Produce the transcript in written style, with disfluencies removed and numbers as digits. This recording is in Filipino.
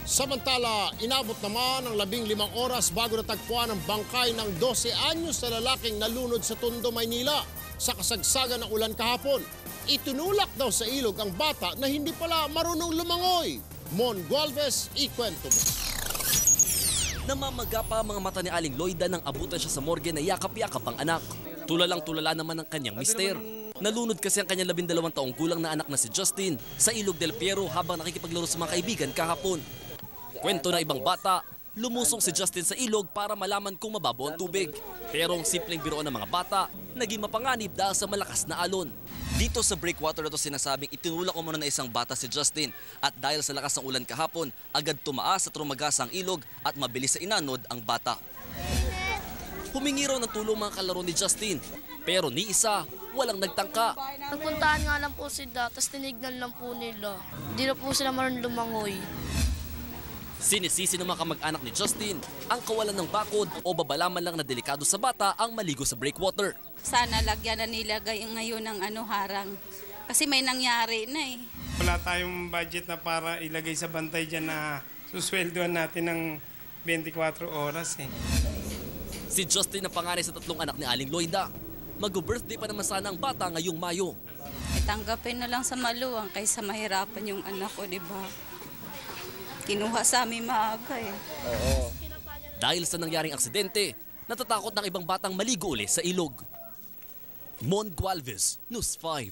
Samantala, inabot naman ang 15 oras bago natagpuan ang bangkay ng 12 anyos na lalaking nalunod sa Tondo, Maynila sa kasagsagan ng ulan kahapon. Itinulak daw sa ilog ang bata na hindi pala marunong lumangoy. Mon Gualvez, ikwento mo. Namamaga pa ang mga mata ni Aling Loida nang abutan siya sa morgue na yakap-yakap ang anak. Tulalang-tulala naman ang kanyang mister. Nalunod kasi ang kanyang 12 taong gulang na anak na si Justin sa Ilog del Piero habang nakikipaglaro sa mga kaibigan kahapon. Kwento na ibang bata, lumusong si Justin sa ilog para malaman kung mababaw ang tubig. Pero ang simpleng biroon ng mga bata, naging mapanganib dahil sa malakas na alon. Dito sa breakwater na to sinasabing itinulak ko muna na isang bata si Justin at dahil sa lakas ng ulan kahapon, agad tumaas at rumagas ang ilog at mabilis sa inanod ang bata. Humingi raw ng tulong mga kalaro ni Justin, pero ni isa, walang nagtangka. Nagpuntahan nga lang po sila, tapos tinignan lang po nila. Hindi na po sila marunong lumangoy. Sinisisi ng mga kamag-anak ni Justin ang kawalan ng bakod o babalaman lang na delikado sa bata ang maligo sa breakwater. Sana lagyan na nilagay ngayon ng harang. Kasi may nangyari na eh. Wala tayong budget na para ilagay sa bantay dyan na susweldoan natin ng 24 oras eh. Si Justin ang panganay sa 3 anak ni Aling Loida. Mag-birthday pa naman sana ang bata ngayong Mayo. Tanggapin na lang sa maluwang kaysa mahirapan yung anak ko, di ba? Kinuha sa amin maaga eh. Dahil sa nangyaring aksidente, natatakot ng ibang batang maligo uli sa ilog. Mon Gualvez, News 5.